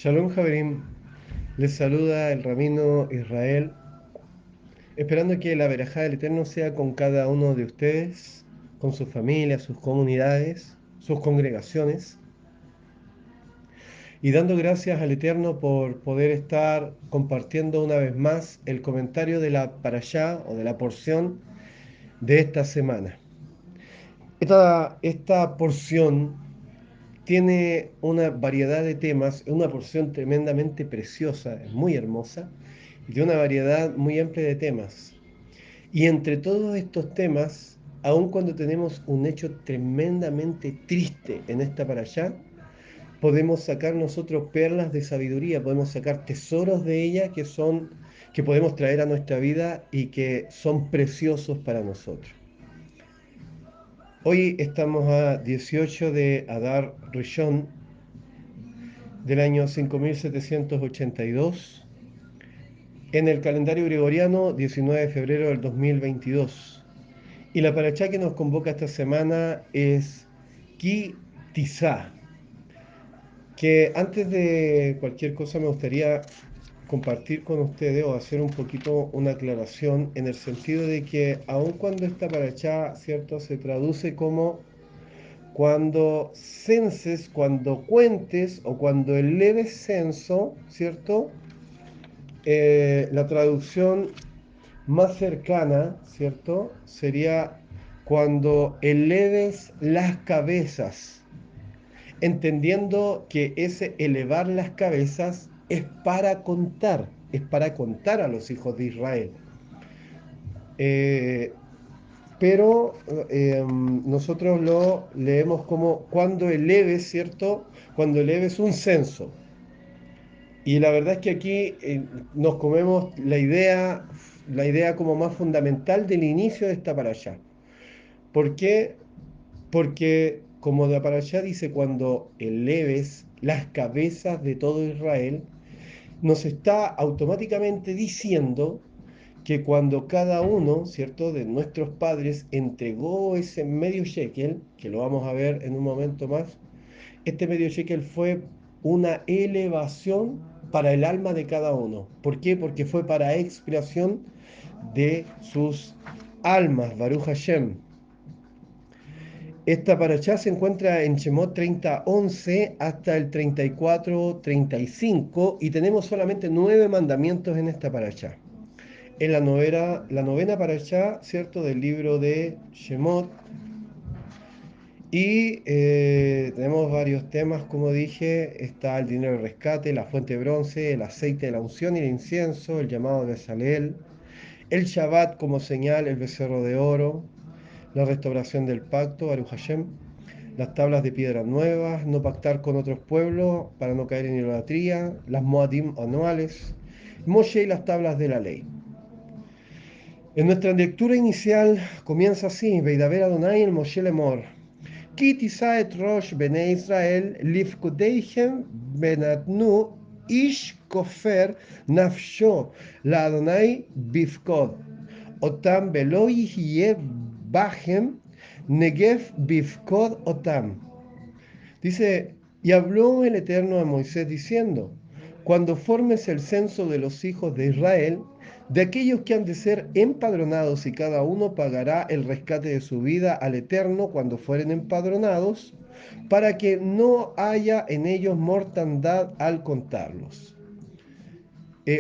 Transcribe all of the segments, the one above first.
Shalom Javerim, les saluda el rabino Israel, esperando que la verajá del Eterno sea con cada uno de ustedes, con sus familias, sus comunidades, sus congregaciones, y dando gracias al Eterno por poder estar compartiendo una vez más el comentario de la parashá o de la porción de esta semana. Esta porción tiene una variedad de temas, una porción tremendamente preciosa, es muy hermosa, y de una variedad muy amplia de temas. Y entre todos estos temas, aun cuando tenemos un hecho tremendamente triste en esta para allá, podemos sacar nosotros perlas de sabiduría, podemos sacar tesoros de ella que podemos traer a nuestra vida y que son preciosos para nosotros. Hoy estamos a 18 de Adar Rishon del año 5782, en el calendario gregoriano 19 de febrero del 2022. Y la parachá que nos convoca esta semana es Ki Tizá, que antes de cualquier cosa me gustaría compartir con ustedes o hacer un poquito una aclaración en el sentido de que aun cuando esta parachá, ¿cierto?, se traduce como cuando censes, cuando cuentes o cuando eleves censo, ¿cierto? La traducción más cercana, ¿cierto? Sería cuando eleves las cabezas, entendiendo que ese elevar las cabezas es para contar a los hijos de Israel. Eh, pero nosotros lo leemos como cuando eleves, ¿cierto? Cuando eleves un censo. Y la verdad es que aquí nos comemos la idea como más fundamental del inicio de esta parashá. ¿Por qué? Porque como la parashá dice, cuando eleves las cabezas de todo Israel, nos está automáticamente diciendo que cuando cada uno, ¿cierto?, de nuestros padres entregó ese medio shekel, que lo vamos a ver en un momento más, este medio shekel fue una elevación para el alma de cada uno. ¿Por qué? Porque fue para expiación de sus almas, Baruch Hashem. Esta parashá se encuentra en Shemot 30:11 hasta el 34:35 y tenemos solamente 9 mandamientos en esta parashá. En la novena parashá, ¿cierto?, del libro de Shemot. Y tenemos varios temas, como dije, está el dinero de rescate, la fuente de bronce, el aceite de la unción y el incienso, el llamado de Besaleel, el Shabbat como señal, el becerro de oro, la restauración del pacto, Baruch Hashem, las tablas de piedras nuevas, no pactar con otros pueblos para no caer en idolatría, las Moadim anuales, Moshe y las tablas de la ley. En nuestra lectura inicial comienza así: Veidaber Adonai el Moshe Lemor. Ki tisa et rosh bnei Israel lifkudeichem benatnu ish kofer nafsho la Adonai bifkod. Otam velo yihye bachem negev bifkod otam. Dice, y habló el Eterno a Moisés diciendo: cuando formes el censo de los hijos de Israel, de aquellos que han de ser empadronados, y cada uno pagará el rescate de su vida al Eterno cuando fueren empadronados, para que no haya en ellos mortandad al contarlos.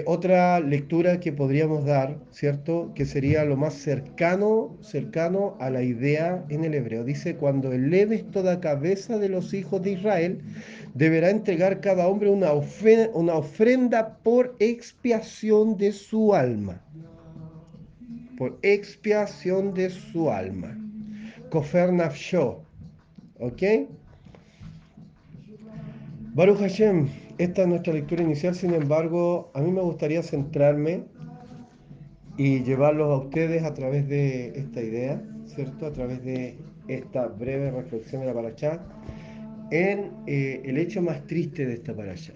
Otra lectura que podríamos dar, ¿cierto?, que sería lo más cercano a la idea en el hebreo. Dice, cuando eleves toda cabeza de los hijos de Israel, deberá entregar cada hombre una ofrenda por expiación de su alma. Por expiación de su alma. Kofer nafsho. ¿Ok? Baruch Hashem, esta es nuestra lectura inicial. Sin embargo, a mí me gustaría centrarme y llevarlos a ustedes a través de esta idea, ¿cierto? A través de esta breve reflexión de la parashá, en el hecho más triste de esta parashá.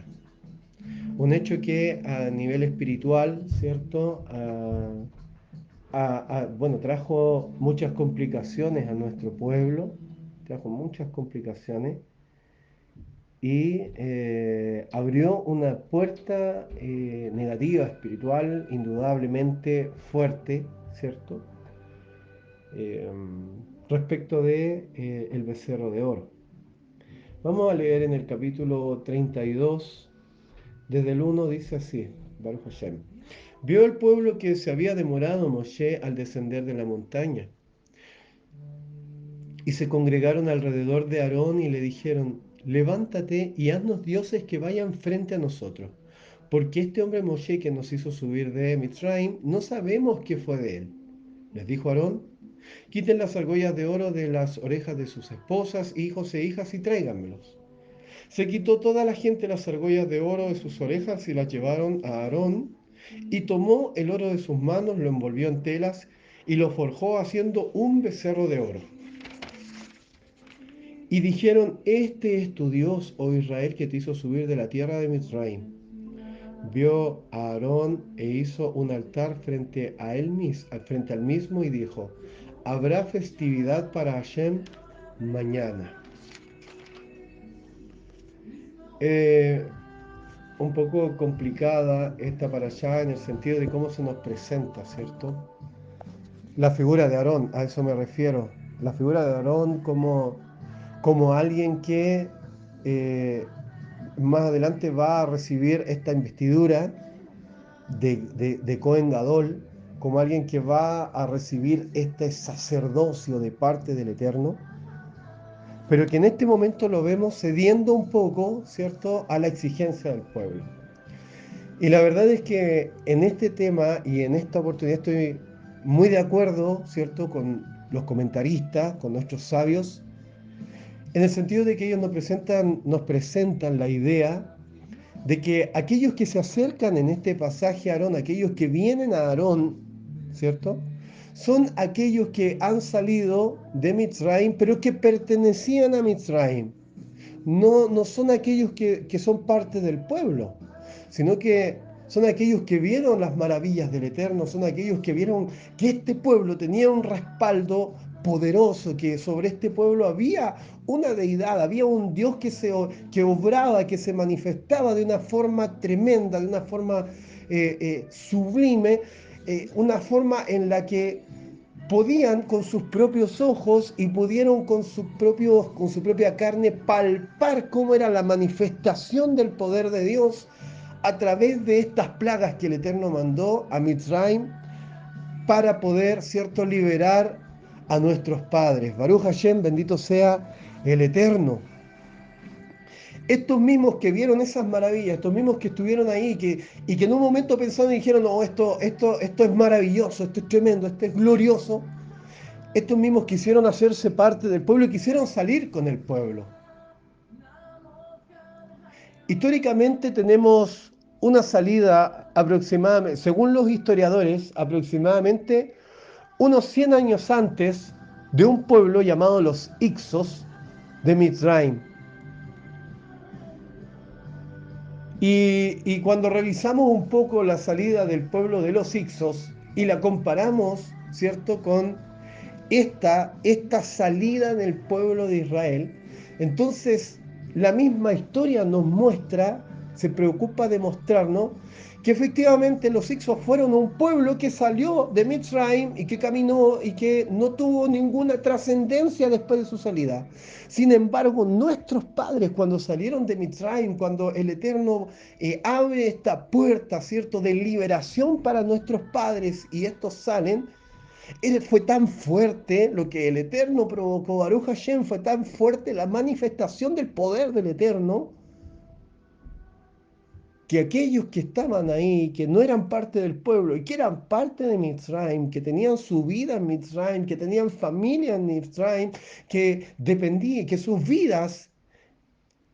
Un hecho que a nivel espiritual, ¿cierto? Bueno, trajo muchas complicaciones a nuestro pueblo, trajo muchas complicaciones, y abrió una puerta negativa, espiritual, indudablemente fuerte, ¿cierto? Eh, Respecto de el becerro de oro. Vamos a leer en el capítulo 32, desde el 1 dice así, Baruch Hashem. Vio el pueblo que se había demorado Moshe al descender de la montaña, y se congregaron alrededor de Aarón y le dijeron, levántate y haznos dioses que vayan frente a nosotros, porque este hombre Moshe que nos hizo subir de Mitzrayim, no sabemos qué fue de él. Les dijo Aarón, quiten las argollas de oro de las orejas de sus esposas, hijos e hijas y tráiganmelos. Se quitó toda la gente las argollas de oro de sus orejas y las llevaron a Aarón, y tomó el oro de sus manos, lo envolvió en telas y lo forjó haciendo un becerro de oro. Y dijeron, este es tu Dios, oh Israel, que te hizo subir de la tierra de Mizraim. Vio a Aarón e hizo un altar frente a él frente al mismo y dijo, habrá festividad para Hashem mañana. Eh, un poco complicada esta para allá en el sentido de cómo se nos presenta, ¿cierto? La figura de Aarón, a eso me refiero. La figura de Aarón como alguien que más adelante va a recibir esta investidura de Cohen Gadol, como alguien que va a recibir este sacerdocio de parte del Eterno, pero que en este momento lo vemos cediendo un poco, ¿cierto?, a la exigencia del pueblo. Y la verdad es que en este tema y en esta oportunidad estoy muy de acuerdo, ¿cierto?, con los comentaristas, con nuestros sabios, en el sentido de que ellos nos presentan la idea de que aquellos que se acercan en este pasaje a Aarón, aquellos que vienen a Aarón, ¿cierto?, son aquellos que han salido de Mitzrayim, pero que pertenecían a Mitzrayim. No son aquellos que son parte del pueblo, sino que son aquellos que vieron las maravillas del Eterno, son aquellos que vieron que este pueblo tenía un respaldo poderoso, que sobre este pueblo había una deidad, había un Dios que obraba, que se manifestaba de una forma tremenda, de una forma sublime, una forma en la que podían con sus propios ojos y pudieron con su propia carne palpar cómo era la manifestación del poder de Dios a través de estas plagas que el Eterno mandó a Mitzrayim para poder, ¿cierto?, liberar a nuestros padres. Baruch Hashem, bendito sea el Eterno. Estos mismos que vieron esas maravillas, estos mismos que estuvieron ahí y que en un momento pensaron y dijeron, no, esto es maravilloso, esto es tremendo, esto es glorioso. Estos mismos quisieron hacerse parte del pueblo y quisieron salir con el pueblo. Históricamente tenemos una salida aproximadamente, según los historiadores, aproximadamente unos 100 años antes de un pueblo llamado los Ixos de Mitzrayim. Y cuando revisamos un poco la salida del pueblo de los Ixos y la comparamos, ¿cierto?, con esta salida del pueblo de Israel, entonces la misma historia nos muestra, se preocupa de mostrarnos que efectivamente los Ixos fueron un pueblo que salió de Mitzrayim y que caminó y que no tuvo ninguna trascendencia después de su salida. Sin embargo, nuestros padres cuando salieron de Mitzrayim, cuando el Eterno abre esta puerta, ¿cierto?, de liberación para nuestros padres y estos salen, fue tan fuerte lo que el Eterno provocó, Baruch Hashem, fue tan fuerte la manifestación del poder del Eterno, que aquellos que estaban ahí, que no eran parte del pueblo y que eran parte de Mitzrayim, que tenían su vida en Mitzrayim, que tenían familia en Mitzrayim, que dependían, que sus vidas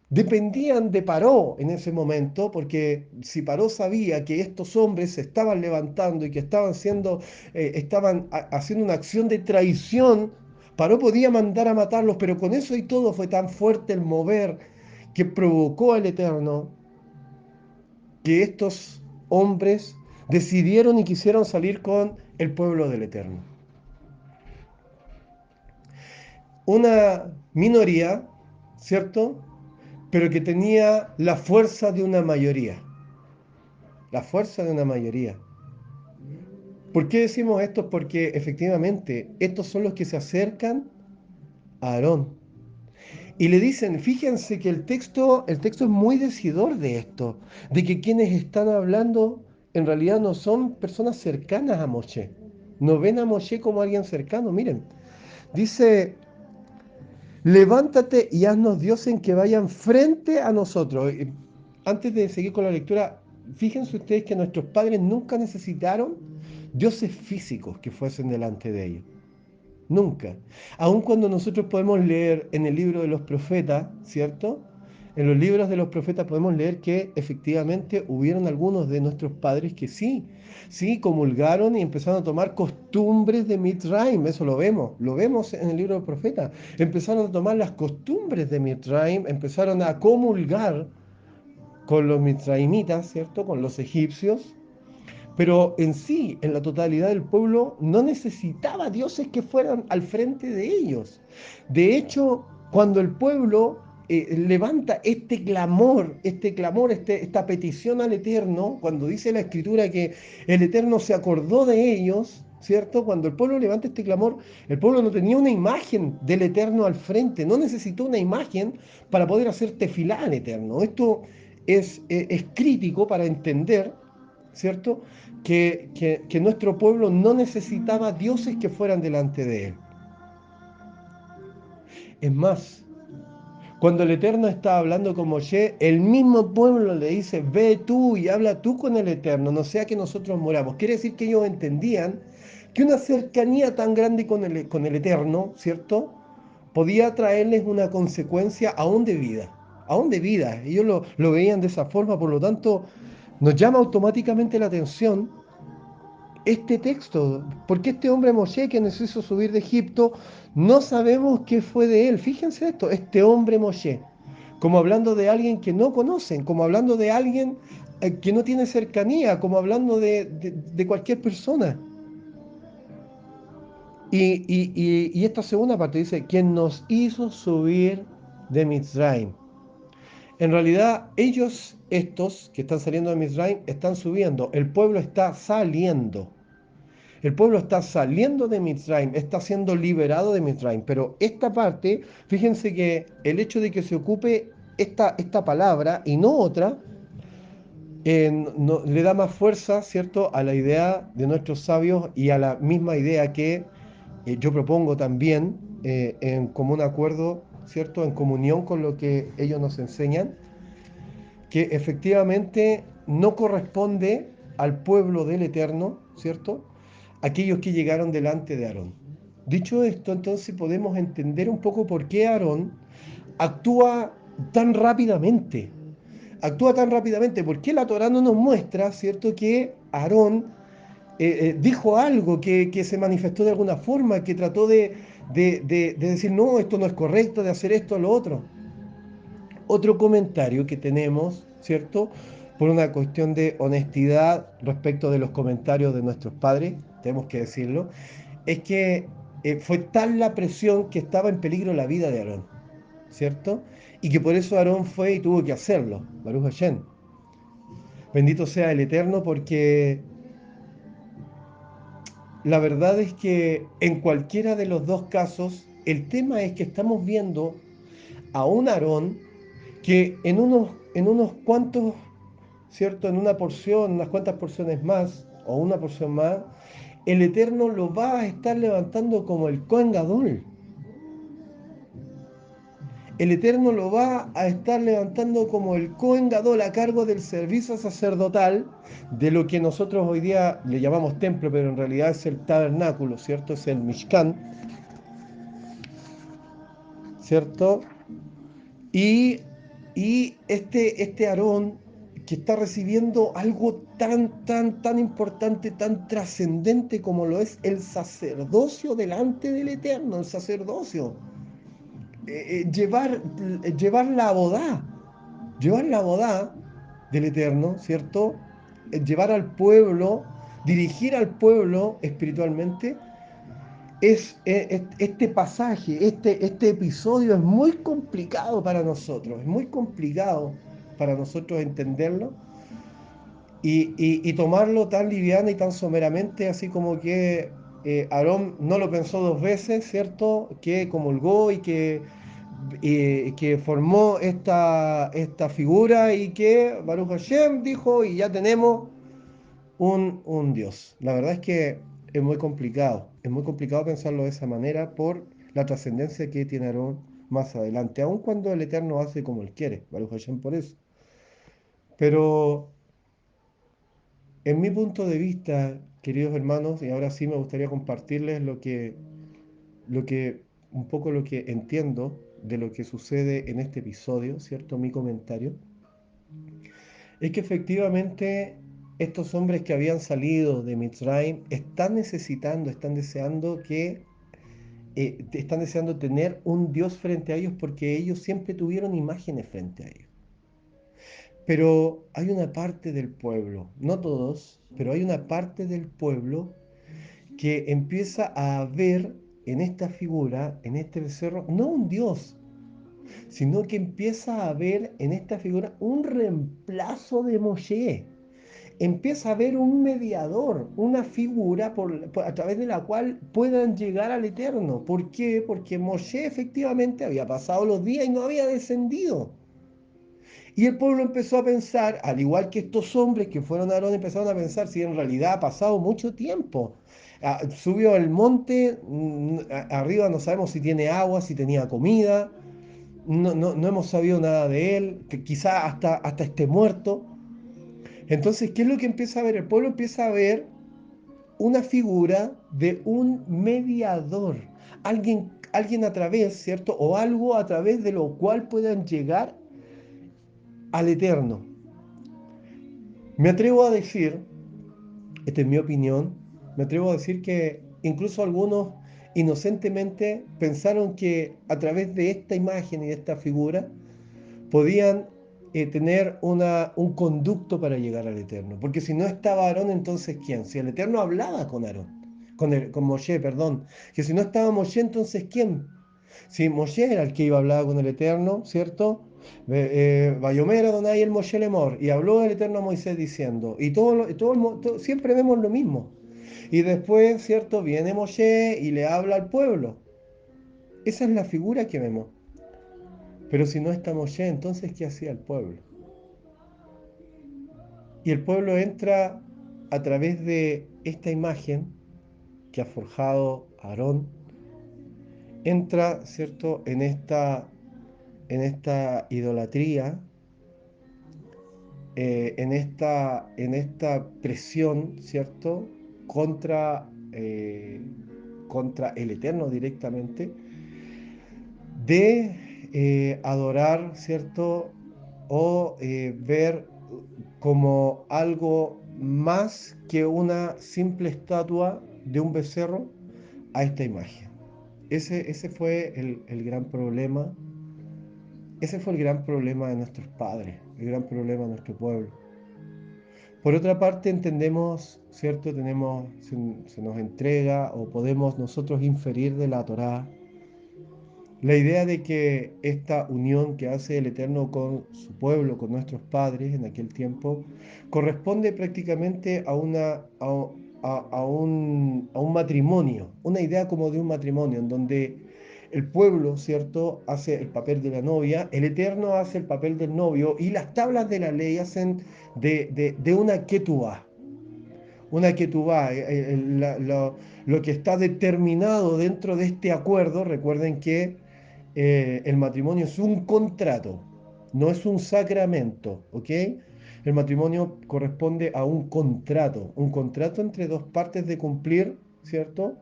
dependían de Paró en ese momento, porque si Paró sabía que estos hombres se estaban levantando y que estaban haciendo una acción de traición, Paró podía mandar a matarlos, pero con eso y todo fue tan fuerte el mover que provocó al Eterno que estos hombres decidieron y quisieron salir con el pueblo del Eterno. Una minoría, ¿cierto?, pero que tenía la fuerza de una mayoría, la fuerza de una mayoría. ¿Por qué decimos esto? Porque efectivamente estos son los que se acercan a Aarón. Y le dicen, fíjense que el texto es muy decidor de esto, de que quienes están hablando en realidad no son personas cercanas a Moshe. No ven a Moshe como alguien cercano. Miren, dice, levántate y haznos dioses que vayan frente a nosotros. Antes de seguir con la lectura, fíjense ustedes que nuestros padres nunca necesitaron dioses físicos que fuesen delante de ellos. Nunca. Aun cuando nosotros podemos leer en el libro de los profetas, ¿cierto? En los libros de los profetas podemos leer que efectivamente hubieron algunos de nuestros padres que sí, comulgaron y empezaron a tomar costumbres de Mitzrayim, eso lo vemos en el libro de los profetas. Empezaron a tomar las costumbres de Mitzrayim, empezaron a comulgar con los mitzraimitas, ¿cierto? Con los egipcios, pero en sí, en la totalidad del pueblo, no necesitaba dioses que fueran al frente de ellos. De hecho, cuando el pueblo levanta esta petición al Eterno, cuando dice la Escritura que el Eterno se acordó de ellos, ¿cierto? Cuando el pueblo levanta este clamor, el pueblo no tenía una imagen del Eterno al frente, no necesitó una imagen para poder hacer tefilá al Eterno. Esto es crítico para entender, ¿cierto? Que nuestro pueblo no necesitaba dioses que fueran delante de él. Es más, cuando el Eterno está hablando con Moshe, el mismo pueblo le dice, ve tú y habla tú con el Eterno, no sea que nosotros moramos. Quiere decir que ellos entendían que una cercanía tan grande con el Eterno, ¿cierto? Podía traerles una consecuencia aún de vida. Ellos lo veían de esa forma, por lo tanto, nos llama automáticamente la atención este texto, porque este hombre Moshe que nos hizo subir de Egipto, no sabemos qué fue de él. Fíjense esto, este hombre Moshe, como hablando de alguien que no conocen, como hablando de alguien que no tiene cercanía, como hablando de cualquier persona. Y esta segunda parte dice, quien nos hizo subir de Mitzrayim. En realidad, ellos, estos que están saliendo de Mitzrayim, están subiendo, el pueblo está saliendo. El pueblo está saliendo de Mitzrayim, está siendo liberado de Mitzrayim. Pero esta parte, fíjense que el hecho de que se ocupe esta palabra y no otra, le da más fuerza, ¿cierto?, a la idea de nuestros sabios y a la misma idea que yo propongo también en común acuerdo, ¿cierto?, en comunión con lo que ellos nos enseñan, que efectivamente no corresponde al pueblo del Eterno, ¿cierto?, aquellos que llegaron delante de Aarón. Dicho esto, entonces podemos entender un poco por qué Aarón actúa tan rápidamente. Actúa tan rápidamente, porque la Torá no nos muestra, ¿cierto?, que Aarón dijo algo, que se manifestó de alguna forma, que trató de decir, no, esto no es correcto, de hacer esto o lo otro. Otro comentario que tenemos, ¿cierto? Por una cuestión de honestidad respecto de los comentarios de nuestros padres, tenemos que decirlo, es que fue tal la presión que estaba en peligro la vida de Aarón, ¿cierto? Y que por eso Aarón fue y tuvo que hacerlo, Baruch Hashem. Bendito sea el Eterno, porque la verdad es que en cualquiera de los dos casos, el tema es que estamos viendo a un Aarón que en unos cuantos, ¿cierto? En una porción, unas cuantas porciones más, o una porción más, el Eterno lo va a estar levantando como el Cohen Gadol. El Eterno lo va a estar levantando como el Cohen Gadol a cargo del servicio sacerdotal, de lo que nosotros hoy día le llamamos templo, pero en realidad es el tabernáculo, ¿cierto? Es el Mishkan, ¿cierto? Y, y este Aarón que está recibiendo algo tan importante, tan trascendente como lo es el sacerdocio delante del Eterno, el sacerdocio. Llevar llevar la bodá del Eterno, ¿cierto? Llevar al pueblo, dirigir al pueblo espiritualmente, este pasaje, este episodio es muy complicado para nosotros, es muy complicado para nosotros entenderlo y tomarlo tan liviana y tan someramente, así como que Aarón no lo pensó dos veces, ¿cierto? Que comulgó que formó esta figura y que Baruch Hashem dijo y ya tenemos un Dios. La verdad es que es muy complicado pensarlo de esa manera por la trascendencia que tiene Aarón más adelante, aun cuando el Eterno hace como Él quiere, Baruch Hashem por eso. Pero en mi punto de vista, queridos hermanos, y ahora sí me gustaría compartirles lo que, un poco lo que entiendo de lo que sucede en este episodio, ¿cierto? Mi comentario, es que efectivamente estos hombres que habían salido de Mitzrayim están deseando están deseando tener un Dios frente a ellos porque ellos siempre tuvieron imágenes frente a ellos. Pero hay una parte del pueblo, no todos, pero hay una parte del pueblo que empieza a ver en esta figura, en este becerro, no un Dios, sino que empieza a ver en esta figura un reemplazo de Moshe. Empieza a ver un mediador, una figura a través de la cual puedan llegar al Eterno. ¿Por qué? Porque Moshe efectivamente había pasado los días y no había descendido. Y el pueblo empezó a pensar, al igual que estos hombres que fueron a Aarón, empezaron a pensar si en realidad ha pasado mucho tiempo. Subió al monte, arriba no sabemos si tiene agua, si tenía comida, no hemos sabido nada de él, que quizá hasta esté muerto. Entonces, ¿qué es lo que empieza a ver? El pueblo empieza a ver una figura de un mediador, alguien a través, ¿cierto? O algo a través de lo cual puedan llegar al Eterno. Me atrevo a decir, esta es mi opinión, me atrevo a decir que incluso algunos inocentemente pensaron que a través de esta imagen y de esta figura podían tener un conducto para llegar al Eterno. Porque si no estaba Aarón, entonces ¿quién? Si el Eterno hablaba con Aarón, con Moshe, perdón. Que si no estaba Moshe, entonces ¿quién? Si Moshe era el que iba a hablar con el Eterno, ¿cierto? Vayomer Adonai el Moshe Lemor, y habló el Eterno a Moisés diciendo, y siempre vemos lo mismo. Y después, ¿cierto? Viene Moshe y le habla al pueblo. Esa es la figura que vemos. Pero si no está Moshe, entonces ¿qué hacía el pueblo? Y el pueblo entra a través de esta imagen que ha forjado Aarón, entra, ¿cierto?, en esta idolatría, en esta presión, ¿cierto?, contra el Eterno directamente, de adorar, ¿cierto?, o ver como algo más que una simple estatua de un becerro a esta imagen. Ese fue el gran problema. Ese fue el gran problema de nuestros padres, el gran problema de nuestro pueblo. Por otra parte, entendemos, ¿cierto? Se nos entrega o podemos nosotros inferir de la Torá la idea de que esta unión que hace el Eterno con su pueblo, con nuestros padres en aquel tiempo, corresponde prácticamente a un matrimonio, una idea como de un matrimonio, en donde el pueblo, ¿cierto?, hace el papel de la novia, el Eterno hace el papel del novio y las tablas de la ley hacen de una ketubá. Una ketubá, lo que está determinado dentro de este acuerdo, recuerden que el matrimonio es un contrato, no es un sacramento, ¿ok? El matrimonio corresponde a un contrato entre dos partes de cumplir, ¿cierto?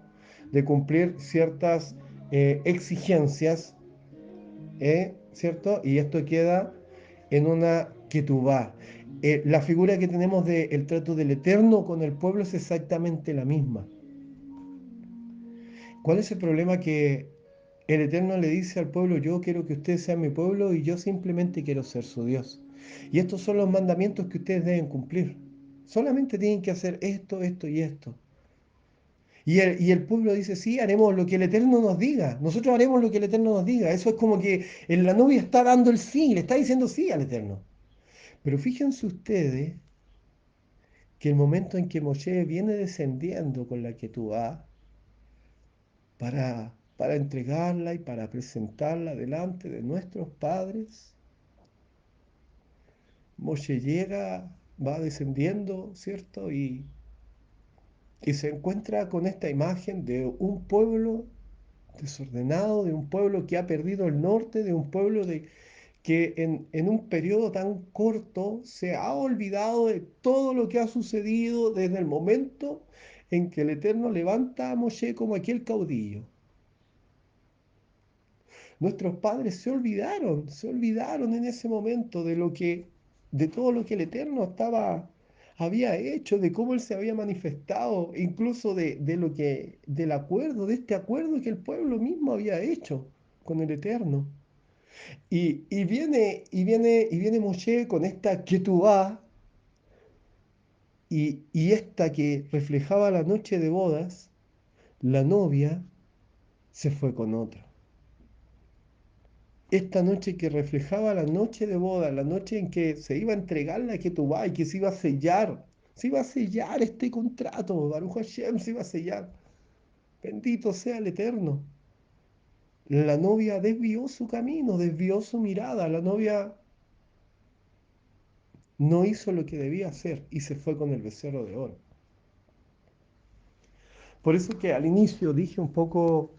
De cumplir ciertas exigencias, ¿cierto? Y esto queda en una ketubá. La figura que tenemos del trato del Eterno con el pueblo es exactamente la misma. ¿Cuál es el problema? Que el Eterno le dice al pueblo, yo quiero que ustedes sean mi pueblo y yo simplemente quiero ser su Dios. Y estos son los mandamientos que ustedes deben cumplir. Solamente tienen que hacer esto, esto y esto. Y el pueblo dice, sí, haremos lo que el Eterno nos diga. Nosotros haremos lo que el Eterno nos diga. Eso es como que la novia está dando el sí, le está diciendo sí al Eterno. Pero fíjense ustedes que el momento en que Moshe viene descendiendo con la Ketubá para entregarla y para presentarla delante de nuestros padres, Moshe llega, va descendiendo, ¿cierto? Y se encuentra con esta imagen de un pueblo desordenado, de un pueblo que ha perdido el norte, de un pueblo que en un periodo tan corto se ha olvidado de todo lo que ha sucedido desde el momento en que el Eterno levanta a Moshe como aquel caudillo. Nuestros padres se olvidaron en ese momento de todo lo que el Eterno había hecho, de cómo Él se había manifestado, incluso del acuerdo, de este acuerdo que el pueblo mismo había hecho con el Eterno. Y viene Moshe con esta Ketubá y esta que reflejaba la noche de bodas, la novia se fue con otro. Esta noche que reflejaba la noche de boda, la noche en que se iba a entregar la Ketubá y que se iba a sellar este contrato, Baruch Hashem se iba a sellar. Bendito sea el Eterno. La novia desvió su camino, desvió su mirada, la novia no hizo lo que debía hacer y se fue con el becerro de oro. Por eso que al inicio dije un poco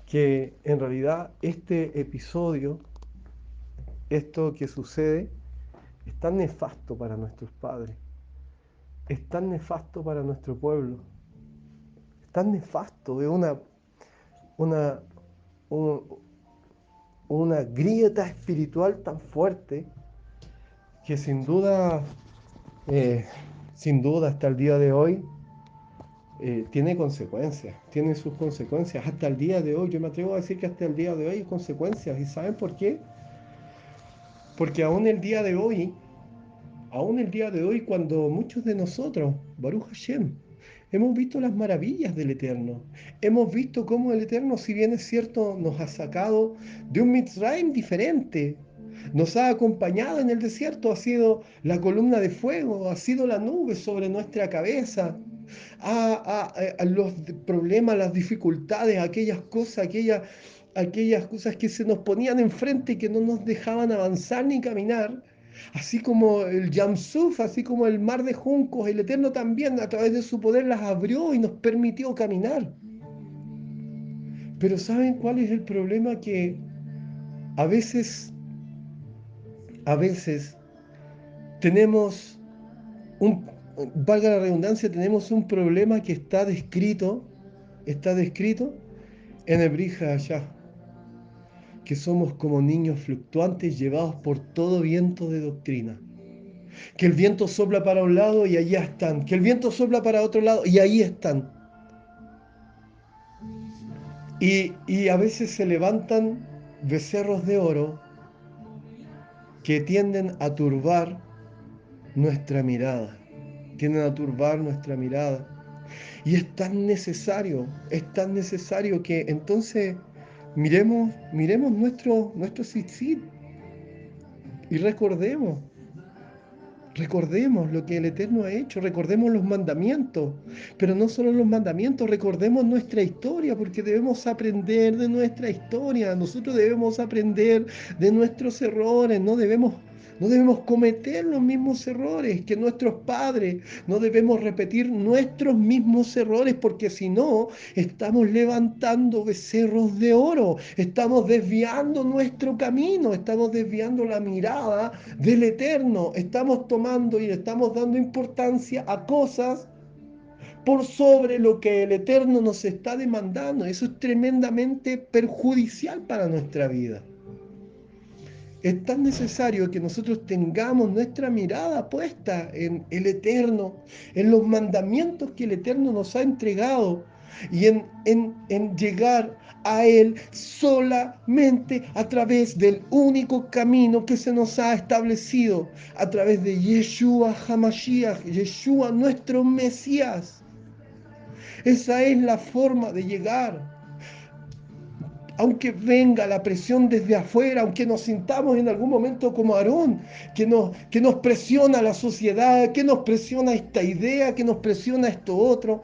que en realidad este episodio, esto que sucede, es tan nefasto para nuestros padres, es tan nefasto para nuestro pueblo, es tan nefasto, de una, un- una grieta espiritual tan fuerte que eh, sin duda hasta el día de hoy tiene consecuencias, tiene sus consecuencias. Hasta el día de hoy, yo me atrevo a decir que hasta el día de hoy hay consecuencias. ¿Y saben por qué? Porque aún el día de hoy, cuando muchos de nosotros, Baruch Hashem, hemos visto las maravillas del Eterno, hemos visto cómo el Eterno, si bien es cierto, nos ha sacado de un Mitzrayim diferente, nos ha acompañado en el desierto, ha sido la columna de fuego, ha sido la nube sobre nuestra cabeza, a los problemas, las dificultades, aquellas cosas que se nos ponían enfrente y que no nos dejaban avanzar ni caminar. Así como el Yamsuf, así como el mar de juncos, el Eterno también a través de su poder las abrió y nos permitió caminar. Pero ¿saben cuál es el problema? Que a veces, a veces tenemos un, valga la redundancia, tenemos un problema que está descrito en el Brit Hadashah, que somos como niños fluctuantes llevados por todo viento de doctrina. Que el viento sopla para un lado y allá están. Que el viento sopla para otro lado y ahí están. Y a veces se levantan becerros de oro que tienden a turbar nuestra mirada. Tienden a turbar nuestra mirada. Y es tan necesario que entonces miremos nuestro tzitzit y recordemos lo que el Eterno ha hecho, recordemos los mandamientos, pero no solo los mandamientos, recordemos nuestra historia, porque debemos aprender de nuestra historia, nosotros debemos aprender de nuestros errores, no debemos cometer los mismos errores que nuestros padres, no debemos repetir nuestros mismos errores, porque si no, estamos levantando becerros de oro, estamos desviando nuestro camino, estamos desviando la mirada del Eterno, estamos tomando y estamos dando importancia a cosas por sobre lo que el Eterno nos está demandando. Eso es tremendamente perjudicial para nuestra vida. Es tan necesario que nosotros tengamos nuestra mirada puesta en el Eterno, en los mandamientos que el Eterno nos ha entregado y en llegar a Él solamente a través del único camino que se nos ha establecido, a través de Yeshua HaMashiach, Yeshua nuestro Mesías. Esa es la forma de llegar. Aunque venga la presión desde afuera, aunque nos sintamos en algún momento como Aarón, que nos presiona la sociedad, que nos presiona esta idea, que nos presiona esto otro,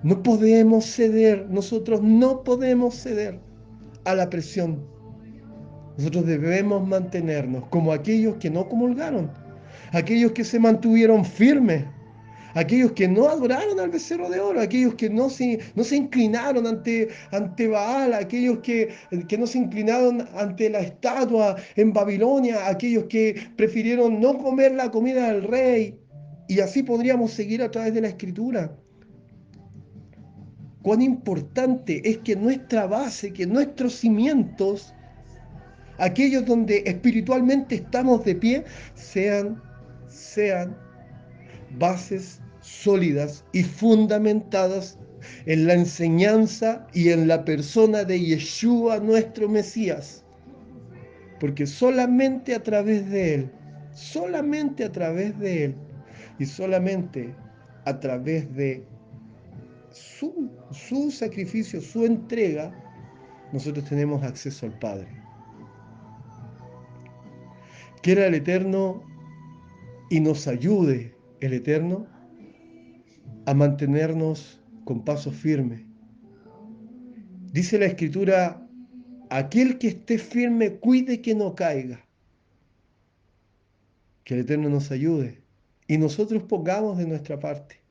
no podemos ceder, nosotros no podemos ceder a la presión. Nosotros debemos mantenernos como aquellos que no comulgaron, aquellos que se mantuvieron firmes, aquellos que no adoraron al becerro de oro, aquellos que no se inclinaron ante Baal, aquellos que no se inclinaron ante la estatua en Babilonia, aquellos que prefirieron no comer la comida del rey. Y así podríamos seguir a través de la escritura. Cuán importante es que nuestra base, que nuestros cimientos, aquellos donde espiritualmente estamos de pie, sean bases sólidas y fundamentadas en la enseñanza y en la persona de Yeshua, nuestro Mesías. Porque solamente a través de Él y solamente a través de su sacrificio, su entrega, nosotros tenemos acceso al Padre. Quiera el Eterno y nos ayude el Eterno a mantenernos con paso firme. Dice la Escritura, aquel que esté firme, cuide que no caiga. Que el Eterno nos ayude y nosotros pongamos de nuestra parte.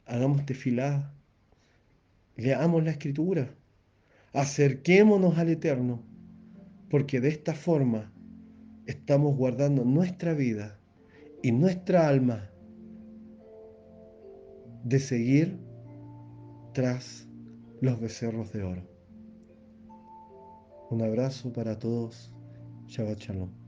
Hagamos tefilá, leamos la Escritura, acerquémonos al Eterno, porque de esta forma estamos guardando nuestra vida y nuestra alma de seguir tras los becerros de oro. Un abrazo para todos. Shabbat Shalom.